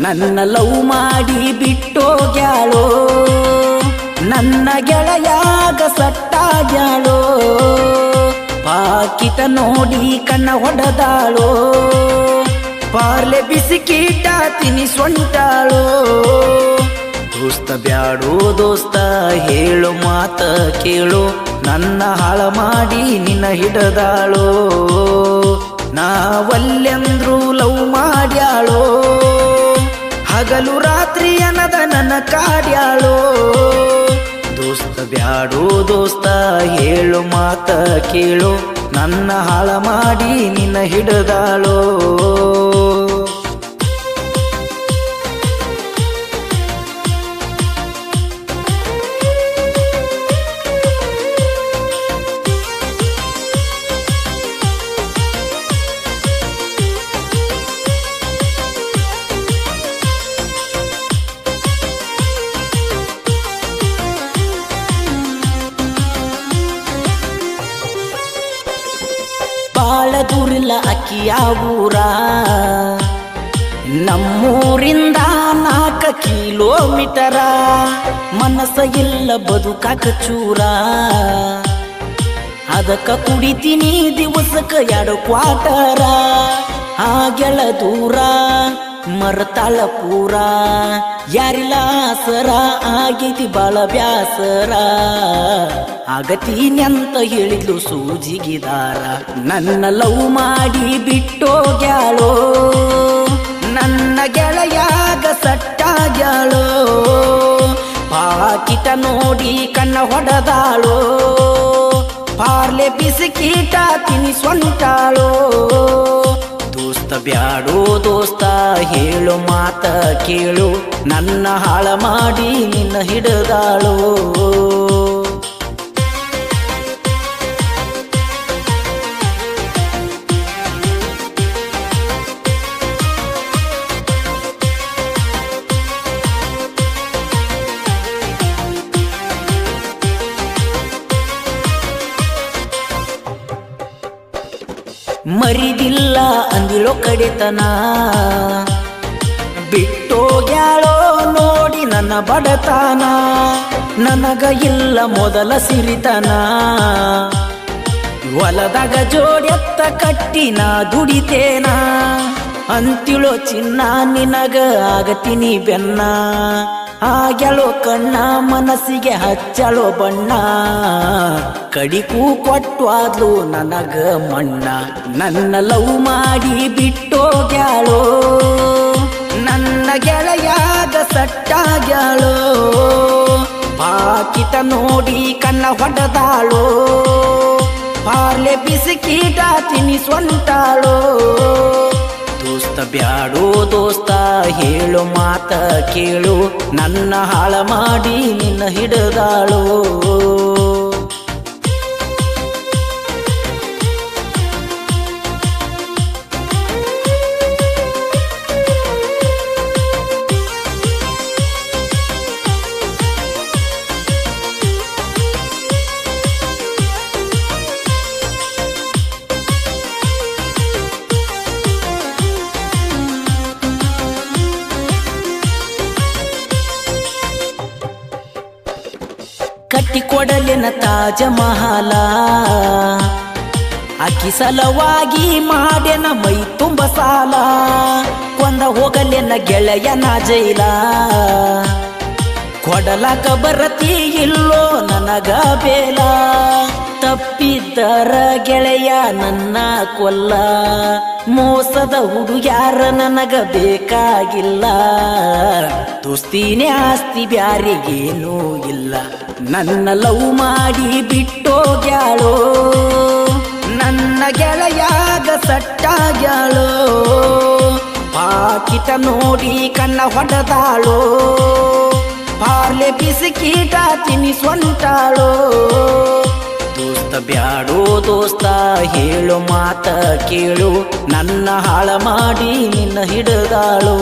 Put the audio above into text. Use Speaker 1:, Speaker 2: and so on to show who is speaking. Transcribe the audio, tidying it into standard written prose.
Speaker 1: ನನ್ನ ಲವ್ ಮಾಡಿ ಬಿಟ್ಟೋಗ್ಯಾಳೋ ನನ್ನ ಗೆಳೆಯಾಗ ಸಟ್ಟಾಗ್ಯಾಳೋ ಪಾಕಿಟ ನೋಡಿ ಕಣ್ಣ ಹೊಡೆದಾಳೋ ಪಾರ್ಲೆ ಬಿಸಿಕೀಟ ತಿನಿಸೊಂಟಾಳೋ ದೋಸ್ತ ಬ್ಯಾಡೋ ದೋಸ್ತ ಹೇಳು ಮಾತ ಕೇಳು ನನ್ನ ಹಾಳ ಮಾಡಿ ನಿನ್ನ ಹಿಡದಾಳೋ ನಾವಲ್ಲೆಂದ್ರು ಲವ್ ಮಾಡ್ಯಾಳೋ ಹಗಲು ರಾತ್ರಿ ಅನ್ನದ ನನ್ನ ಕಾಡ್ಯಾಳೋ ದೋಸ್ತ ಬ್ಯಾಡೋ ದೋಸ್ತ ಹೇಳು ಮಾತ ಕೇಳು ನನ್ನ ಹಾಳ ಮಾಡಿ ನಿನ್ನ ಹಿಡದಾಳೋ ಬಾಳ ದೂರಿಲ್ಲ ಅಕ್ಕಿಯ ಊರ ನಮ್ಮೂರಿಂದ 4 ಕಿಲೋಮೀಟರ ಮನಸ್ಸ ಇಲ್ಲ ಬದುಕಾಕ ಚೂರ ಅದಕ್ಕ ಕುಡಿತೀನಿ ದಿವಸಕ್ಕ 2 ಕ್ವಾಟರ ಆಗೆಳ ದೂರ ಮರತಾಳ ಪೂರ ಯಾರಿಲ್ಲ ಆಸರ ಆಗೈತಿ ಬಾಳ ಬ್ಯಾಸರ ಆಗತೀನಿ ಅಂತ ಹೇಳಿದ್ಲು ಸೂಜಿಗಿದಾರ ನನ್ನ ಲವ್ ಮಾಡಿ ಬಿಟ್ಟೋಗ್ಯಾಳೋ ನನ್ನ ಗೆಳೆಯಾಗ ಸಟ್ಟಾಗ್ಯಾಳೋ ಪಾಕಿಟ ನೋಡಿ ಕಣ್ಣ ಹೊಡೆದಾಳೋ ಪಾರ್ಲೆ ಬಿಸಿಕೀಟ ತಿನಿಸೊಂಟಾಳೋ ದೋಸ್ತ ಬ್ಯಾಡೋ ದೋಸ್ತ ಹೇಳು ಮಾತ ಕೇಳು ನನ್ನ ಹಾಳ ಮಾಡಿ ನಿನ್ನ ಹಿಡದಾಳೋ ಮರಿದಿಲ್ಲ ಅಂದಿಳೋ ಕಡೆತನ ಬಿಟ್ಟೋಗ್ಯಾಳೋ ನೋಡಿ ನನ್ನ ಬಡತನ ನನಗ ಇಲ್ಲ ಮೊದಲ ಸಿರಿತನ ಹೊಲದಾಗ ಜೋಡೆತ್ತ ಕಟ್ಟಿನ ದುಡಿತೇನ ಅಂತಿಳೋ ಚಿನ್ನ ನಿನಗ ಆಗತೀನಿ ಬೆನ್ನ ಆಗ್ಯಾಳೋ ಕಣ್ಣ ಮನಸ್ಸಿಗೆ ಹಚ್ಚಳೋ ಬಣ್ಣ ಕಡಿಕೂ ಕೊಟ್ಟು ಆದ್ಲು ನನಗ ಮಣ್ಣ ನನ್ನ ಲವ್ ಮಾಡಿ ಬಿಟ್ಟೋಗ್ಯಾಳೋ ನನ್ನ ಗೆಳೆಯಾಗ ಸಟ್ಟಾಗ್ಯಾಳೋ ಪಾಕಿಟ ನೋಡಿ ಕಣ್ಣ ಹೊಡೆದಾಳೋ ಪಾರ್ಲೆ ಬಿಸಿಕೀಟ ತಿನಿಸೊಂಟಾಳೋ ದೋಸ್ತ ಬ್ಯಾಡೋ ದೋಸ್ತ ಹೇಳು ಮಾತ ಕೇಳು ನನ್ನ ಹಾಳ ಮಾಡಿ ನಿನ್ನ ಹಿಡದಾಳೋ ಕಟ್ಟಿ ಕೊಡಲಿನ ತಾಜ ಮಹಲ ಅಕ್ಕಿ ಸಲವಾಗಿ ಮಾಡೆನ ಮೈ ತುಂಬ ಸಾಲ ಕೊಂದ ಹೋಗಲಿನ ಗೆಳೆಯನ ಜೈಲ ಕೊಡಲಕ ಬರತಿ ಇಲ್ಲೋ ನನಗ ಬೇಲ ತಪ್ಪಿದ್ದರ ಗೆಳೆಯ ನನ್ನ ಕೊಲ್ಲ ಮೋಸದ ಹುಡುಗ್ಯಾರ ನನಗ ಬೇಕಾಗಿಲ್ಲ ದೋಸ್ತಿನೇ ಆಸ್ತಿ ಬ್ಯಾರಿಗೇನೂ ಇಲ್ಲ ನನ್ನ ಲವ್ ಮಾಡಿ ಬಿಟ್ಟೋಗ್ಯಾಳೋ ನನ್ನ ಗೆಳೆಯಾಗ ಸಟ್ಟಾಗ್ಯಾಳೋ ಪಾಕಿಟ ನೋಡಿ ಕಣ್ಣ ಹೊಡೆದಾಳೋ ಪಾರ್ಲೆ ಬಿಸಿಕೀಟ ತಿನಿಸೊಂಟಾಳೋ ದೋಸ್ತ ಬ್ಯಾಡೋ ದೋಸ್ತ ಹೇಳು ಮಾತ ಕೇಳು ನನ್ನ ಹಾಳ ಮಾಡಿ ನಿನ್ನ ಹಿಡದಾಳೋ